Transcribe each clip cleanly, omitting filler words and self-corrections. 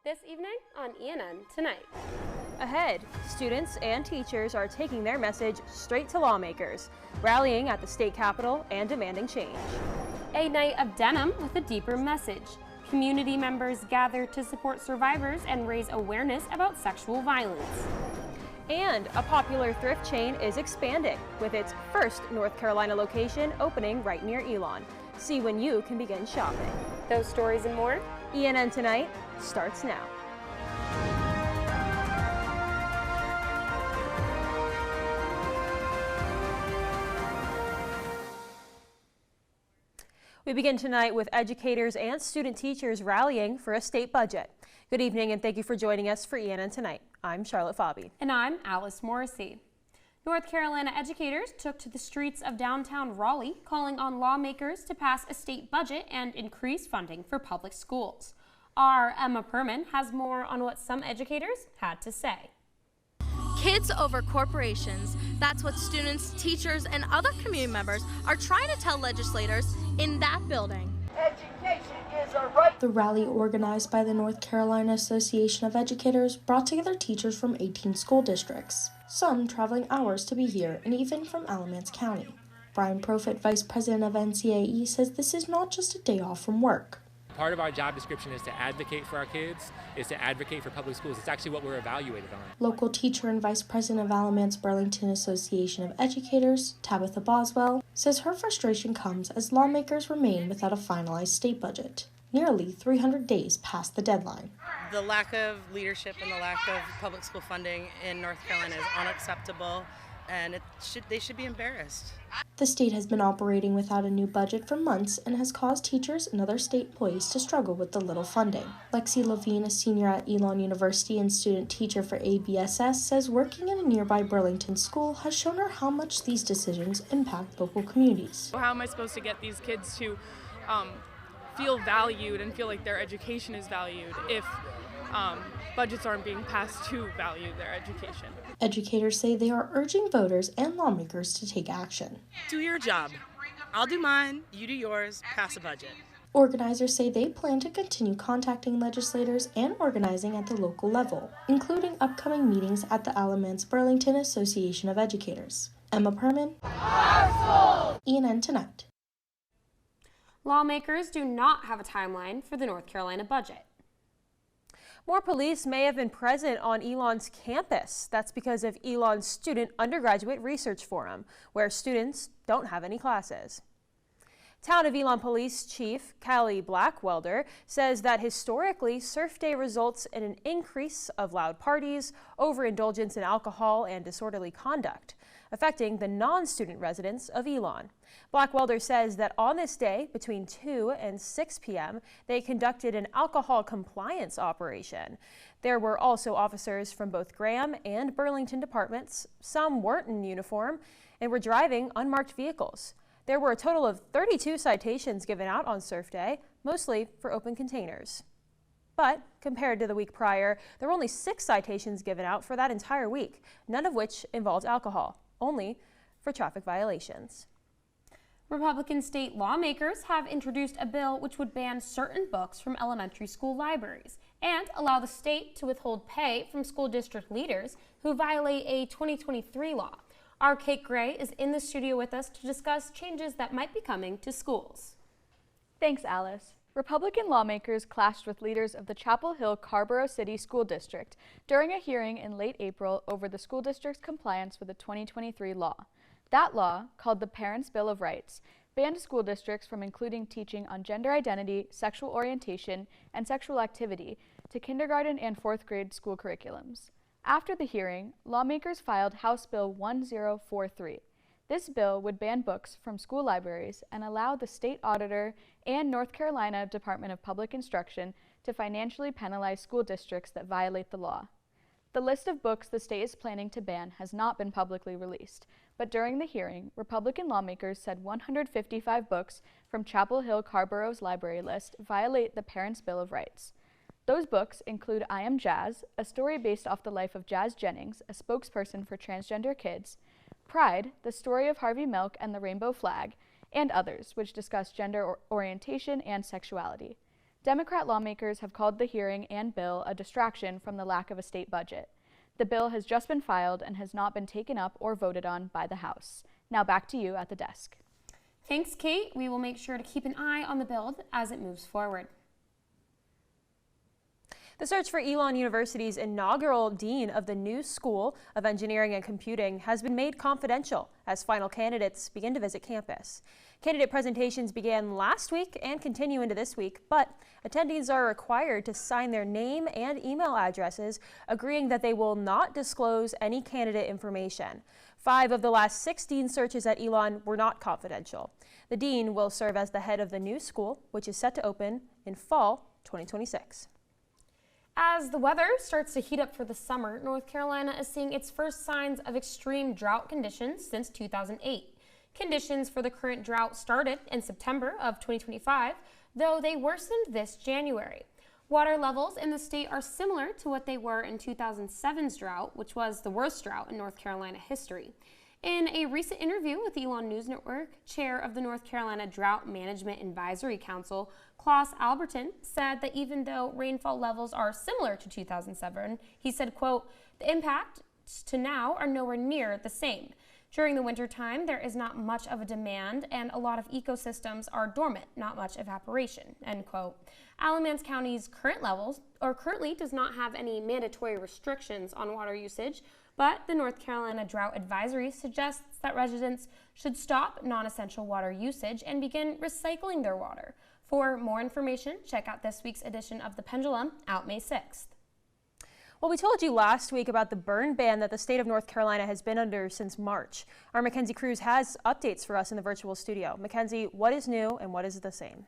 this evening on ENN Tonight. Ahead, students and teachers are taking their message straight to lawmakers, rallying at the state capitol and demanding change. A night of denim with a deeper message. Community members gather to support survivors and raise awareness about sexual violence. And a popular thrift chain is expanding, with its first North Carolina location opening right near Elon. See when you can begin shopping. Those stories and more. ENN Tonight starts now. We begin tonight with educators and student teachers rallying for a state budget. Good evening and thank you for joining us for ENN Tonight. I'm Charlotte Pfabe. And I'm Alice Morrissey. North Carolina educators took to the streets of downtown Raleigh, calling on lawmakers to pass a state budget and increase funding for public schools. Our Emma Perman has more on what some educators had to say. Kids over corporations, that's what students, teachers, and other community members are trying to tell legislators in that building. Education is a right. The rally, organized by the North Carolina Association of Educators, brought together teachers from 18 school districts, some traveling hours to be here, and even from Alamance County. Brian Profit, Vice President of NCAE, says this is not just a day off from work. Part of our job description is to advocate for our kids, is to advocate for public schools. It's actually what we're evaluated on. Local teacher and Vice President of Alamance Burlington Association of Educators, Tabitha Boswell, says her frustration comes as lawmakers remain without a finalized state budget, nearly 300 days past the deadline. The lack of leadership and the lack of public school funding in North Carolina is unacceptable, and they should be embarrassed. The state has been operating without a new budget for months and has caused teachers and other state employees to struggle with the little funding. Lexi Levine, a senior at Elon University and student teacher for ABSS, says working in a nearby Burlington school has shown her how much these decisions impact local communities. How am I supposed to get these kids to feel valued and feel like their education is valued if budgets aren't being passed to value their education? Educators say they are urging voters and lawmakers to take action. Do your job. I'll do mine, you do yours, pass a budget. Organizers say they plan to continue contacting legislators and organizing at the local level, including upcoming meetings at the Alamance Burlington Association of Educators. Emma Perman, ENN Tonight. Lawmakers do not have a timeline for the North Carolina budget. More police may have been present on Elon's campus. That's because of Elon's Student Undergraduate Research Forum, where students don't have any classes. Town of Elon Police Chief Callie Blackwelder says that historically, Surf Day results in an increase of loud parties, overindulgence in alcohol, and disorderly conduct, affecting the non-student residents of Elon. Blackwelder says that on this day, between 2 and 6 p.m., they conducted an alcohol compliance operation. There were also officers from both Graham and Burlington departments. Some weren't in uniform and were driving unmarked vehicles. There were a total of 32 citations given out on Surf Day, mostly for open containers. But compared to the week prior, there were only 6 citations given out for that entire week, none of which involved alcohol, only for traffic violations. Republican state lawmakers have introduced a bill which would ban certain books from elementary school libraries and allow the state to withhold pay from school district leaders who violate a 2023 law. Our Kate Gray is in the studio with us to discuss changes that might be coming to schools. Thanks, Alice. Republican lawmakers clashed with leaders of the Chapel Hill Carborough City School District during a hearing in late April over the school district's compliance with the 2023 law. That law, called the Parents' Bill of Rights, banned school districts from including teaching on gender identity, sexual orientation, and sexual activity to kindergarten and 4th grade school curriculums. After the hearing, lawmakers filed House Bill 1043. This bill would ban books from school libraries and allow the state auditor and North Carolina Department of Public Instruction to financially penalize school districts that violate the law. The list of books the state is planning to ban has not been publicly released, but during the hearing, Republican lawmakers said 155 books from Chapel Hill Carborough's library list violate the Parents' Bill of Rights. Those books include I Am Jazz, a story based off the life of Jazz Jennings, a spokesperson for transgender kids, Pride, the story of Harvey Milk and the Rainbow Flag, and others, which discuss gender orientation and sexuality. Democrat lawmakers have called the hearing and bill a distraction from the lack of a state budget. The bill has just been filed and has not been taken up or voted on by the House. Now back to you at the desk. Thanks, Kate. We will make sure to keep an eye on the bill as it moves forward. The search for Elon University's inaugural dean of the new School of Engineering and Computing has been made confidential as final candidates begin to visit campus. Candidate presentations began last week and continue into this week, but attendees are required to sign their name and email addresses, agreeing that they will not disclose any candidate information. 5 of the last 16 searches at Elon were not confidential. The dean will serve as the head of the new school, which is set to open in fall 2026. As the weather starts to heat up for the summer, North Carolina is seeing its first signs of extreme drought conditions since 2008. Conditions for the current drought started in September of 2025, though they worsened this January. Water levels in the state are similar to what they were in 2007's drought, which was the worst drought in North Carolina history. In a recent interview with Elon News Network, chair of the North Carolina Drought Management Advisory Council, Klaus Alberton, said that even though rainfall levels are similar to 2007, he said, quote, "The impacts to now are nowhere near the same. During the wintertime, there is not much of a demand and a lot of ecosystems are dormant, not much evaporation," end quote. Alamance County's currently does not have any mandatory restrictions on water usage, but the North Carolina Drought Advisory suggests that residents should stop non-essential water usage and begin recycling their water. For more information, check out this week's edition of The Pendulum, out May 6th. Well, we told you last week about the burn ban that the state of North Carolina has been under since March. Our Mackenzie Cruz has updates for us in the virtual studio. Mackenzie, what is new and what is the same?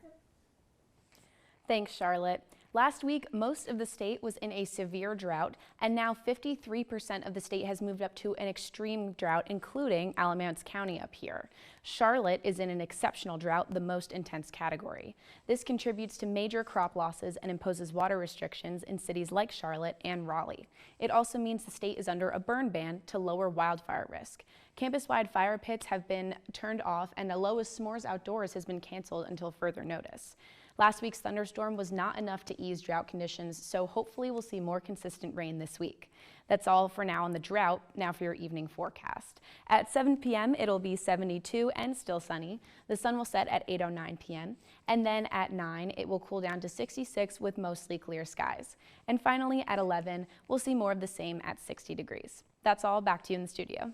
Thanks, Charlotte. Last week, most of the state was in a severe drought, and now 53% of the state has moved up to an extreme drought, including Alamance County up here. Charlotte is in an exceptional drought, the most intense category. This contributes to major crop losses and imposes water restrictions in cities like Charlotte and Raleigh. It also means the state is under a burn ban to lower wildfire risk. Campus-wide fire pits have been turned off, and a Lowe's S'mores Outdoors has been canceled until further notice. Last week's thunderstorm was not enough to ease drought conditions, so hopefully we'll see more consistent rain this week. That's all for now on the drought. Now for your evening forecast. At 7 p.m. it'll be 72 and still sunny. The sun will set at 8:09 p.m. and then at 9 it will cool down to 66 with mostly clear skies. And finally at 11 we'll see more of the same at 60 degrees. That's all. Back to you in the studio.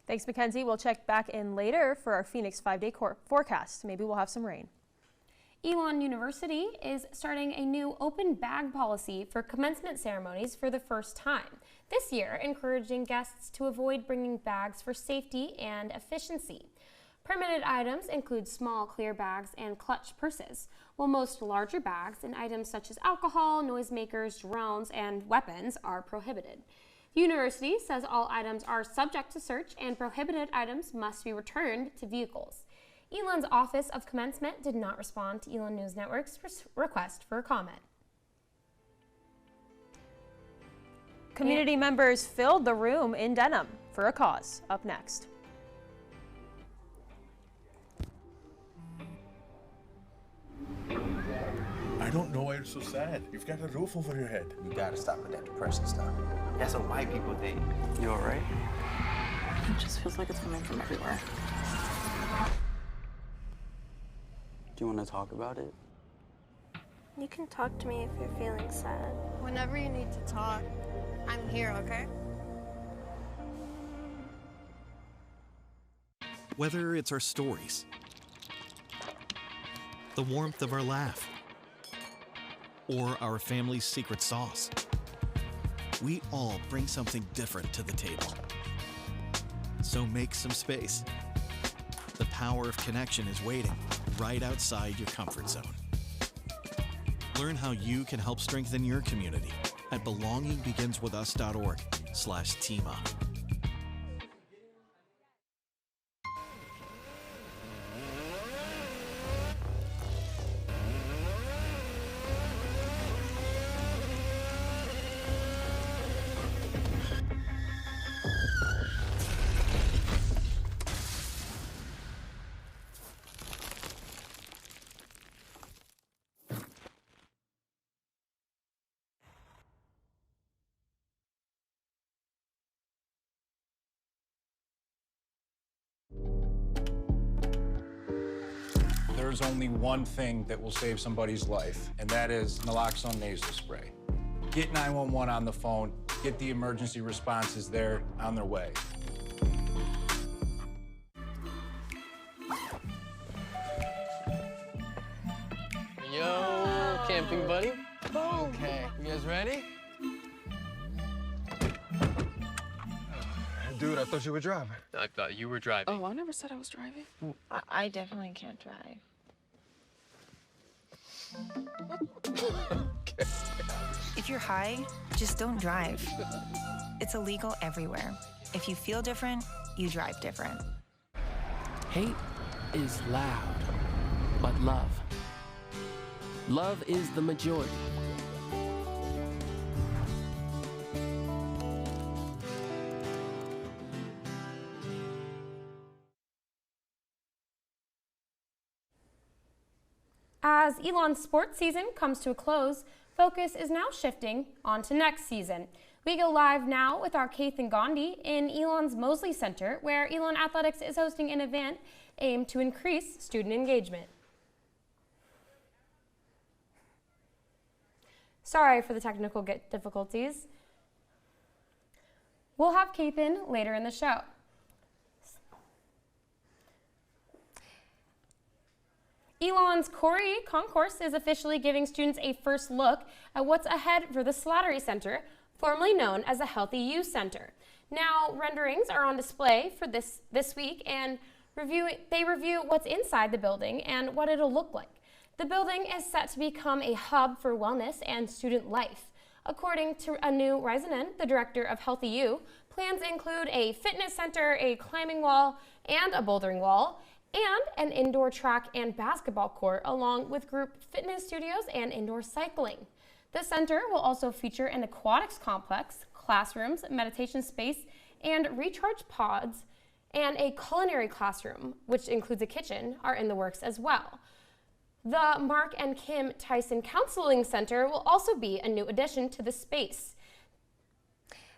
Thanks, Mackenzie. We'll check back in later for our Phoenix 5-day forecast. Maybe we'll have some rain. Elon University is starting a new open bag policy for commencement ceremonies for the first time, this year encouraging guests to avoid bringing bags for safety and efficiency. Permitted items include small clear bags and clutch purses, while most larger bags and items such as alcohol, noisemakers, drones, and weapons are prohibited. The university says all items are subject to search and prohibited items must be returned to vehicles. Elon's Office of Commencement did not respond to Elon News Network's request for a comment. Community members filled the room in Denham for a cause. Up next. I don't know why you're so sad. You've got a roof over your head. You gotta stop with that depression stuff. That's what white people think. You all right? It just feels like it's coming from everywhere. Do you want to talk about it? You can talk to me if you're feeling sad. Whenever you need to talk, I'm here, okay? Whether it's our stories, the warmth of our laugh, or our family's secret sauce, we all bring something different to the table. So make some space. The power of connection is waiting right outside your comfort zone. Learn how you can help strengthen your community at belongingbeginswithus.org/teamup. there's only one thing that will save somebody's life, and that is naloxone nasal spray. Get 911 on the phone, get the emergency responses there on their way. Yo, camping buddy. Okay, you guys ready? Dude, I thought you were driving. I thought you were driving. Oh, I never said I was driving. I definitely can't drive. Okay. If you're high, just don't drive. It's illegal everywhere. If you feel different, you drive different. Hate is loud, but love is the majority. As Elon's sports season comes to a close, focus is now shifting on to next season. We go live now with our Kathan Gandhi in Elon's Mosley Center, where Elon Athletics is hosting an event aimed to increase student engagement. Sorry for the technical difficulties. We'll have Kathan later in the show. Elon's Corey Concourse is officially giving students a first look at what's ahead for the Slattery Center, formerly known as the Healthy Youth Center. Now, renderings are on display for this week, and they review what's inside the building and what it'll look like. The building is set to become a hub for wellness and student life. According to Anu Risanen, the director of Healthy U, plans include a fitness center, a climbing wall, and a bouldering wall, and an indoor track and basketball court, along with group fitness studios and indoor cycling. The center will also feature an aquatics complex, classrooms, meditation space, and recharge pods, and a culinary classroom, which includes a kitchen, are in the works as well. The Mark and Kim Tyson Counseling Center will also be a new addition to the space.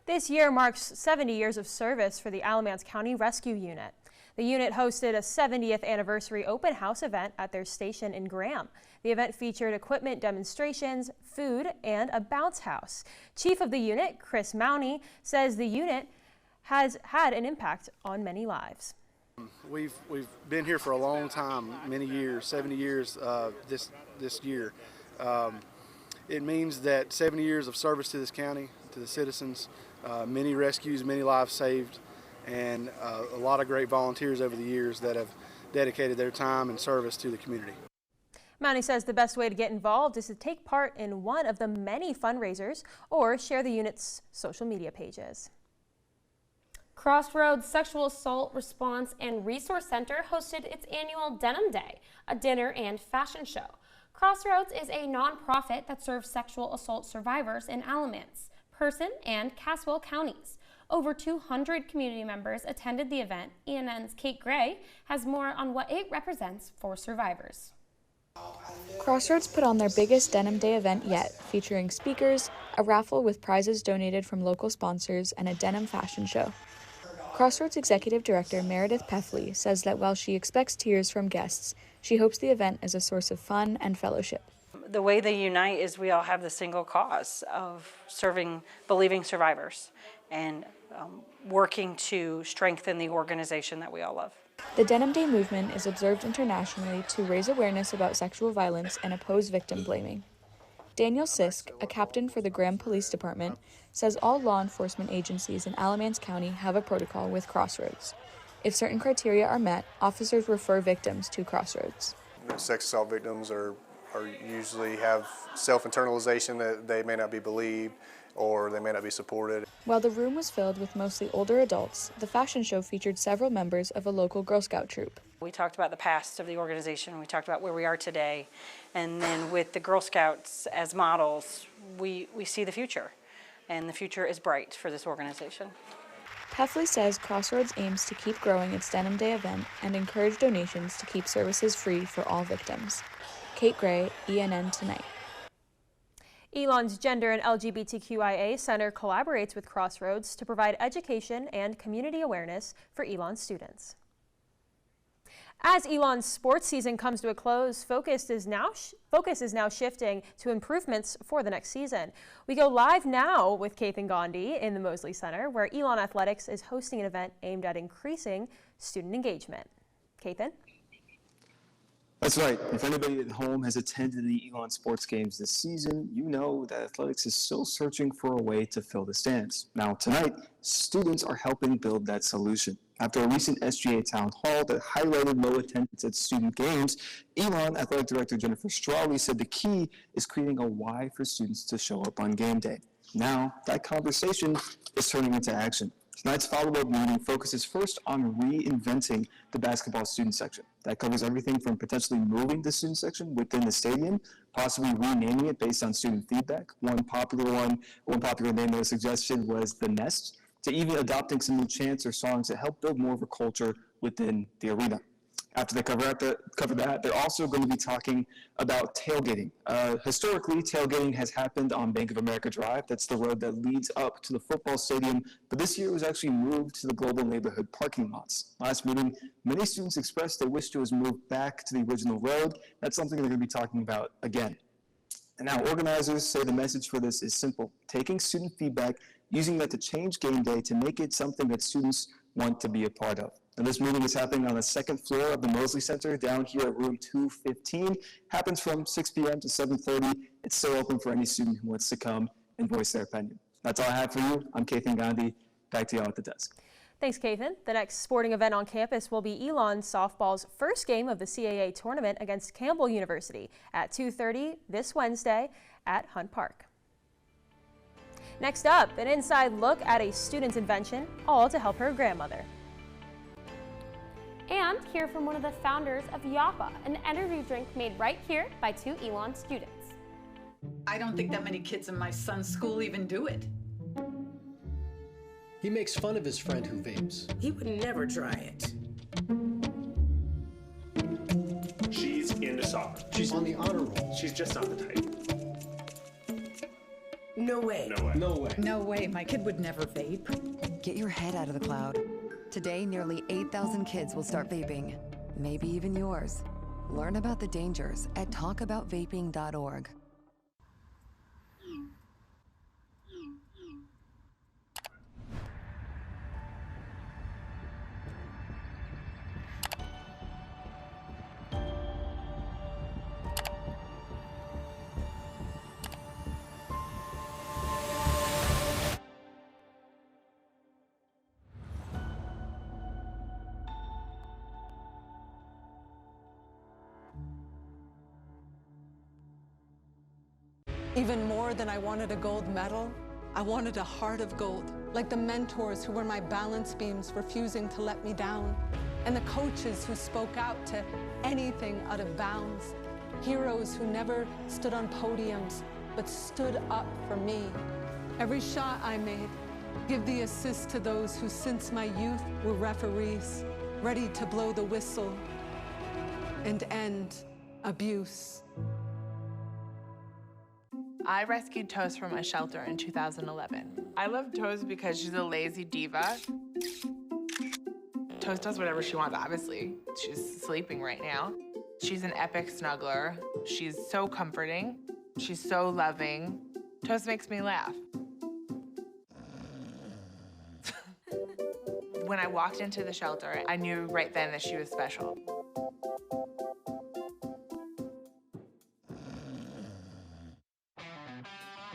This year marks 70 years of service for the Alamance County Rescue Unit. The unit hosted a 70th anniversary open house event at their station in Graham. The event featured equipment demonstrations, food, and a bounce house. Chief of the unit, Chris Mowney, says the unit has had an impact on many lives. We've been here for a long time, many years, 70 years this year. It means that 70 years of service to this county, to the citizens, many rescues, many lives saved, and a lot of great volunteers over the years that have dedicated their time and service to the community. Mowney says the best way to get involved is to take part in one of the many fundraisers or share the unit's social media pages. Crossroads Sexual Assault Response and Resource Center hosted its annual Denim Day, a dinner and fashion show. Crossroads is a nonprofit that serves sexual assault survivors in Alamance, Person, and Caswell counties. Over 200 community members attended the event. ENN's Kate Gray has more on what it represents for survivors. Crossroads put on their biggest Denim Day event yet, featuring speakers, a raffle with prizes donated from local sponsors, and a denim fashion show. Crossroads Executive Director Meredith Peffley says that while she expects tears from guests, she hopes the event is a source of fun and fellowship. The way they unite is we all have the single cause of serving believing survivors and working to strengthen the organization that we all love. The Denim Day movement is observed internationally to raise awareness about sexual violence and oppose victim blaming. Daniel Sisk, a captain for the Graham Police Department, says all law enforcement agencies in Alamance County have a protocol with Crossroads. If certain criteria are met, officers refer victims to Crossroads. Sex assault victims are usually have self-internalization that they may not be believed or they may not be supported. While the room was filled with mostly older adults, the fashion show featured several members of a local Girl Scout troop. We talked about the past of the organization, we talked about where we are today, and then with the Girl Scouts as models, we see the future, and the future is bright for this organization. Peffley says Crossroads aims to keep growing its Denim Day event and encourage donations to keep services free for all victims. Kate Gray, ENN Tonight. Elon's Gender and LGBTQIA Center collaborates with Crossroads to provide education and community awareness for Elon students. As Elon's sports season comes to a close, focus is now shifting to improvements for the next season. We go live now with Kathan Gandhi in the Mosley Center, where Elon Athletics is hosting an event aimed at increasing student engagement. Kathan? That's right. If anybody at home has attended the Elon sports games this season, you know that athletics is still searching for a way to fill the stands. Now, tonight, students are helping build that solution. After a recent SGA town hall that highlighted low attendance at student games, Elon Athletic Director Jennifer Strawley said the key is creating a why for students to show up on game day. Now, that conversation is turning into action. Tonight's follow-up meeting focuses first on reinventing the basketball student section. That covers everything from potentially moving the student section within the stadium, possibly renaming it based on student feedback. One popular name that was suggested was The Nest, to even adopting some new chants or songs that help build more of a culture within the arena. After they cover that, they're also going to be talking about tailgating. Historically, tailgating has happened on Bank of America Drive. That's the road that leads up to the football stadium, but this year it was actually moved to the Global Neighborhood parking lots. Last meeting, many students expressed they wished it was moved back to the original road. That's something they're going to be talking about again. And now organizers say the message for this is simple: taking student feedback, using that to change game day to make it something that students want to be a part of. And this meeting is happening on the second floor of the Mosley Center down here at room 215. Happens from 6 p.m. to 7:30. It's still open for any student who wants to come and voice their opinion. That's all I have for you. I'm Kathan Gandhi. Back to y'all at the desk. Thanks, Kathan. The next sporting event on campus will be Elon softball's first game of the CAA tournament against Campbell University at 2:30 this Wednesday at Hunt Park. Next up, an inside look at a student's invention, all to help her grandmother. And hear from one of the founders of Yappa, an energy drink made right here by 2 Elon students. I don't think that many kids in my son's school even do it. He makes fun of his friend who vapes. He would never try it. She's into soccer. She's on the honor roll. She's just not the type. No way. No way. No way. No way, my kid would never vape. Get your head out of the cloud. Today, nearly 8,000 kids will start vaping, maybe even yours. Learn about the dangers at talkaboutvaping.org. Even more than I wanted a gold medal, I wanted a heart of gold, like the mentors who were my balance beams refusing to let me down, and the coaches who spoke out to anything out of bounds, heroes who never stood on podiums, but stood up for me. Every shot I made, give the assist to those who since my youth were referees, ready to blow the whistle and end abuse. I rescued Toast from a shelter in 2011. I love Toast because she's a lazy diva. Toast does whatever she wants, obviously. She's sleeping right now. She's an epic snuggler. She's so comforting. She's so loving. Toast makes me laugh. When I walked into the shelter, I knew right then that she was special.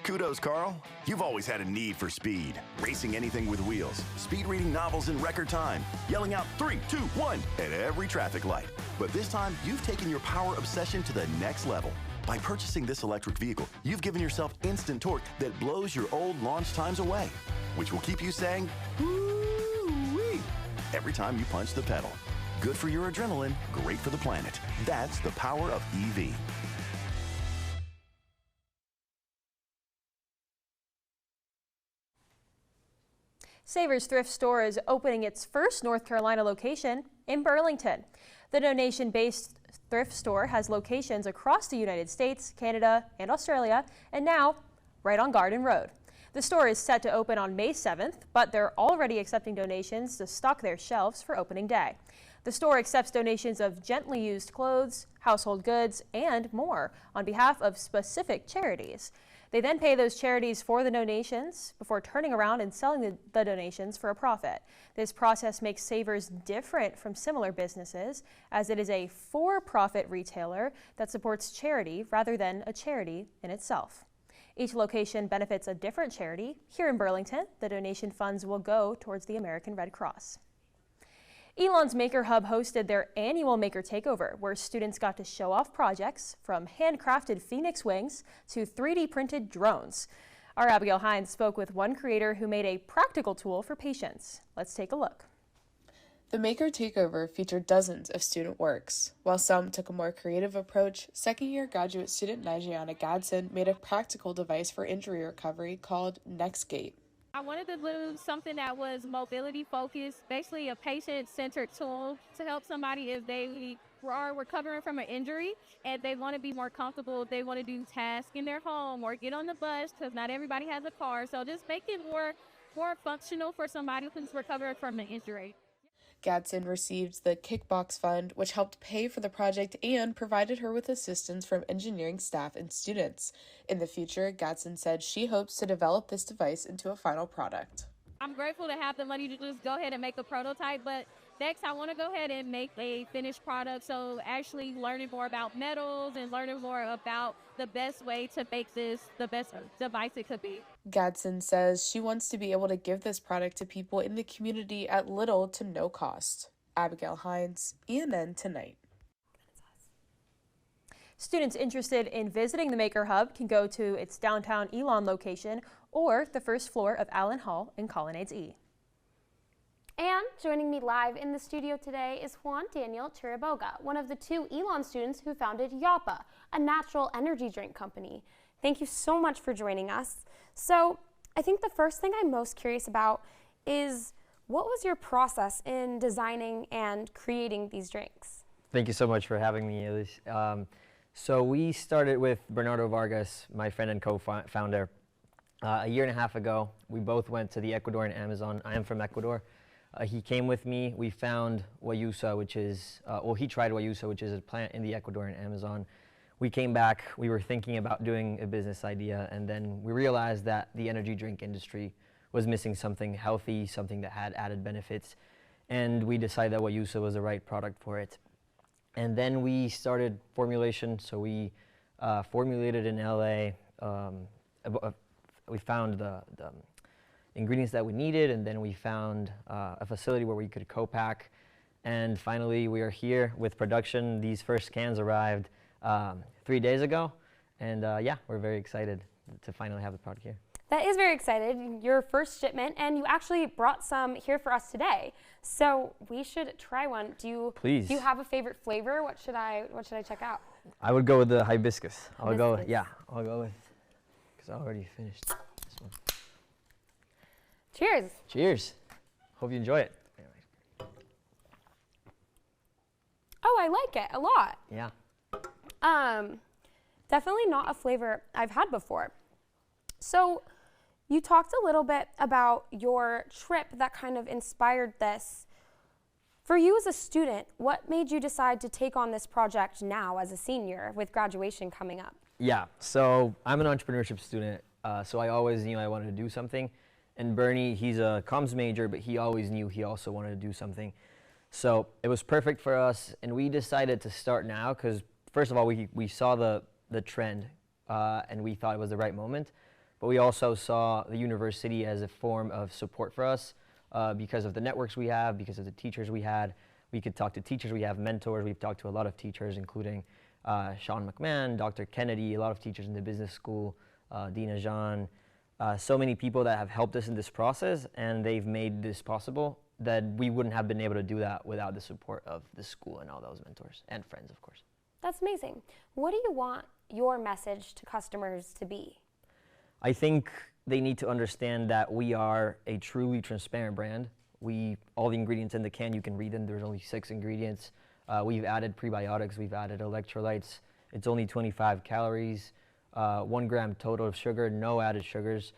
Kudos, Carl. You've always had a need for speed. Racing anything with wheels, speed reading novels in record time, yelling out 3, 2, 1 at every traffic light. But this time, you've taken your power obsession to the next level. By purchasing this electric vehicle, you've given yourself instant torque that blows your old launch times away, which will keep you saying, "Woo-wee," every time you punch the pedal. Good for your adrenaline, great for the planet. That's the power of EV. Savers Thrift Store is opening its first North Carolina location in Burlington. The donation-based thrift store has locations across the United States, Canada, and Australia, and now right on Garden Road. The store is set to open on May 7th, but they're already accepting donations to stock their shelves for opening day. The store accepts donations of gently used clothes, household goods, and more on behalf of specific charities. They then pay those charities for the donations before turning around and selling the donations for a profit. This process makes Savers different from similar businesses, as it is a for-profit retailer that supports charity rather than a charity in itself. Each location benefits a different charity. Here in Burlington, the donation funds will go towards the American Red Cross. Elon's Maker Hub hosted their annual Maker Takeover, where students got to show off projects from handcrafted Phoenix wings to 3D printed drones. Our Abigail Hines spoke with one creator who made a practical tool for patients. Let's take a look. The Maker Takeover featured dozens of student works. While some took a more creative approach, second-year graduate student Anjolina Gadson made a practical device for injury recovery called NextGate. I wanted to do something that was mobility focused, basically a patient-centered tool to help somebody if they are recovering from an injury and they want to be more comfortable, if they want to do tasks in their home or get on the bus because not everybody has a car. So just make it more functional for somebody who's recovering from an injury. Gadson received the Kickbox Fund, which helped pay for the project and provided her with assistance from engineering staff and students. In the future, Gadson said she hopes to develop this device into a final product. I'm grateful to have the money to just go ahead and make a prototype, but next I want to go ahead and make a finished product. So actually learning more about metals and learning more about the best way to make this the best device it could be. Gadson says she wants to be able to give this product to people in the community at little to no cost. Abigail Hines, ENN Tonight. Students interested in visiting the Maker Hub can go to its downtown Elon location or the first floor of Allen Hall in Colonnades E. And joining me live in the studio today is Juan Daniel Chiriboga, one of the 2 Elon students who founded Yapa, a natural energy drink company. Thank you so much for joining us. So I think the first thing I'm most curious about is what was your process in designing and creating these drinks? Thank you so much for having me, Elise. So we started with Bernardo Vargas, my friend and co-founder, a year and a half ago. We both went to the Ecuadorian Amazon. I am from Ecuador. He came with me. We found Guayusa, which is, he tried Guayusa, which is a plant in the Ecuadorian Amazon. We came back, we were thinking about doing a business idea, and then we realized that the energy drink industry was missing something healthy, something that had added benefits, and we decided that Guayusa was the right product for it. And then we started formulation, so we formulated in LA. We found the ingredients that we needed, and then we found a facility where we could co-pack. And finally, we are here with production. These first cans arrived 3 days ago, and yeah, we're very excited to finally have the product here. That is very exciting, your first shipment, and you actually brought some here for us today. So we should try one. Please. Do you have a favorite flavor? What should I check out? I would go with the hibiscus. I'll go with, because I already finished this one. Cheers. Cheers. Hope you enjoy it. Oh, I like it a lot. Yeah. Definitely not a flavor I've had before. So you talked a little bit about your trip that kind of inspired this. For you as a student, what made you decide to take on this project now as a senior with graduation coming up? Yeah, so I'm an entrepreneurship student, so I always knew I wanted to do something. And Bernie, he's a comms major, but he always knew he also wanted to do something. So it was perfect for us, and we decided to start now because, first of all, we saw the trend, and we thought it was the right moment. But we also saw the university as a form of support for us because of the networks we have, because of the teachers we had. We could talk to teachers, we have mentors. We've talked to a lot of teachers, including Sean McMahon, Dr. Kennedy, a lot of teachers in the business school, Dina Jean, so many people that have helped us in this process, and they've made this possible that we wouldn't have been able to do that without the support of the school and all those mentors and friends, of course. That's amazing. What do you want your message to customers to be? I think they need to understand that we are a truly transparent brand. All the ingredients in the can, you can read them. There's only 6 ingredients. We've added prebiotics, we've added electrolytes. It's only 25 calories, 1 gram total of sugar, no added sugars.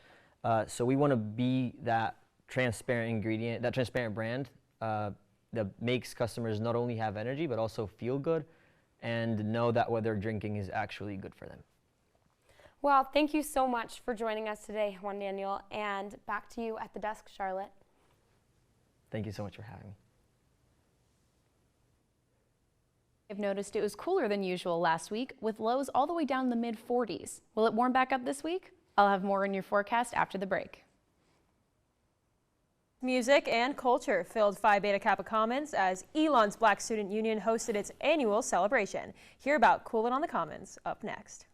So we want to be that transparent ingredient, that transparent brand that makes customers not only have energy, but also feel good and know that what they're drinking is actually good for them. Well, thank you so much for joining us today, Juan Daniel, and back to you at the desk, Charlotte. Thank you so much for having me. I've noticed it was cooler than usual last week, with lows all the way down in the mid-40s. Will it warm back up this week? I'll have more in your forecast after the break. Music and culture filled Phi Beta Kappa Commons as Elon's Black Student Union hosted its annual celebration. Hear about Coolin' on the Commons up next.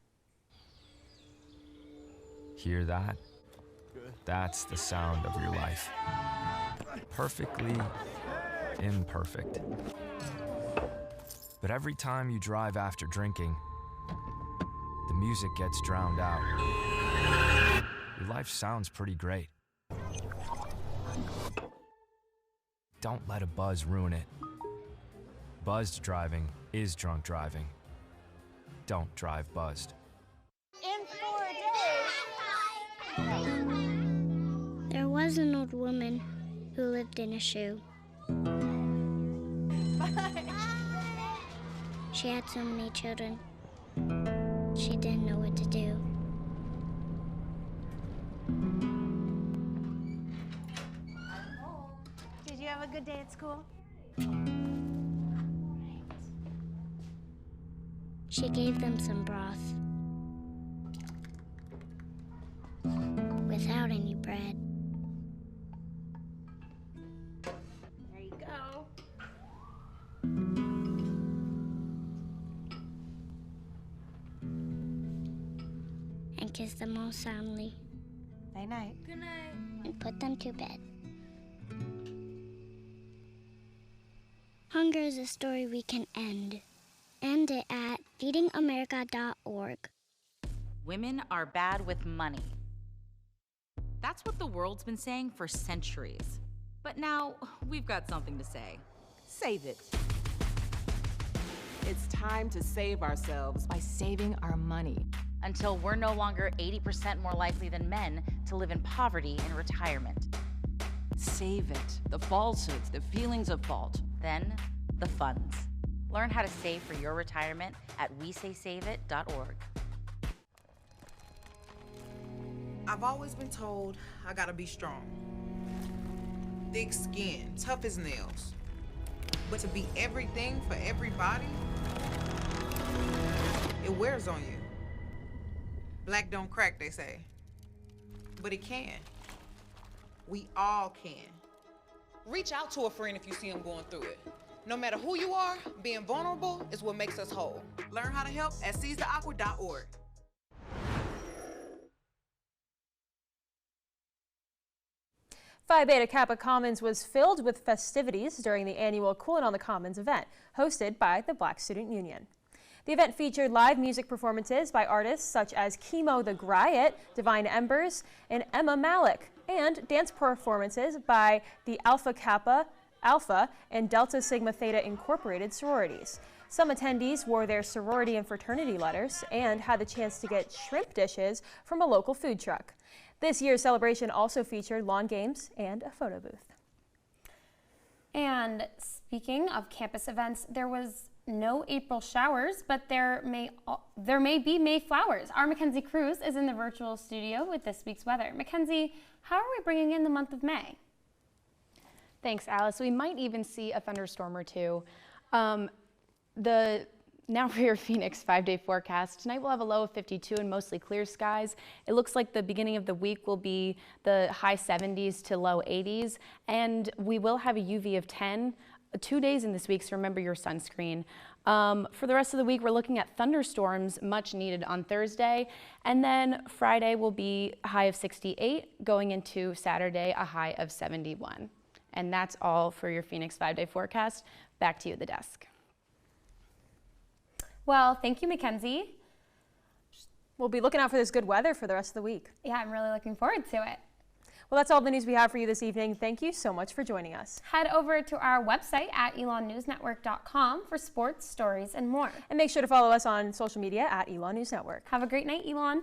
Hear that? That's the sound of your life. Perfectly imperfect. But every time you drive after drinking, the music gets drowned out. Your life sounds pretty great. Don't let a buzz ruin it. Buzzed driving is drunk driving. Don't drive buzzed. In 4 days. There was an old woman who lived in a shoe. She had so many children. She didn't know what to do. Did you have a good day at school? She gave them some broth without any bread. There you go. And kissed them all soundly. Night night. Good night. And put them to bed. Hunger is a story we can end. End it at feedingamerica.org. Women are bad with money. That's what the world's been saying for centuries. But now, we've got something to say. Save it. It's time to save ourselves by saving our money. Until we're no longer 80% more likely than men to live in poverty in retirement. Save it. The falsehoods, the feelings of fault. Then, the funds. Learn how to save for your retirement at wesaysaveit.org. I've always been told I gotta be strong. Thick skin, tough as nails. But to be everything for everybody, it wears on you. Black don't crack, they say. But it can. We all can. Reach out to a friend if you see them going through it. No matter who you are, being vulnerable is what makes us whole. Learn how to help at seizetheawkward.org. Phi Beta Kappa Commons was filled with festivities during the annual Coolin' on the Commons event, hosted by the Black Student Union. The event featured live music performances by artists such as Chemo the Griot, Divine Embers, and Emma Malik, and dance performances by the Alpha Kappa, Alpha, and Delta Sigma Theta Incorporated sororities. Some attendees wore their sorority and fraternity letters and had the chance to get shrimp dishes from a local food truck. This year's celebration also featured lawn games and a photo booth. And speaking of campus events, there was no April showers, but there may be May flowers. Our Mackenzie Cruz is in the virtual studio with this week's weather. Mackenzie, how are we bringing in the month of May? Thanks, Alice. We might even see a thunderstorm or two. Now for your Phoenix 5-day forecast. Tonight we'll have a low of 52 and mostly clear skies. It looks like the beginning of the week will be the high 70s to low 80s, and we will have a UV of 10. 2 days in this week, so remember your sunscreen. For the rest of the week, we're looking at thunderstorms, much needed on Thursday, and then Friday will be a high of 68, going into Saturday, a high of 71. And that's all for your Phoenix 5-day forecast. Back to you at the desk. Well, thank you, Mackenzie. We'll be looking out for this good weather for the rest of the week. Yeah, I'm really looking forward to it. Well, that's all the news we have for you this evening. Thank you so much for joining us. Head over to our website at elonnewsnetwork.com for sports, stories, and more. And make sure to follow us on social media at Elon News Network. Have a great night, Elon.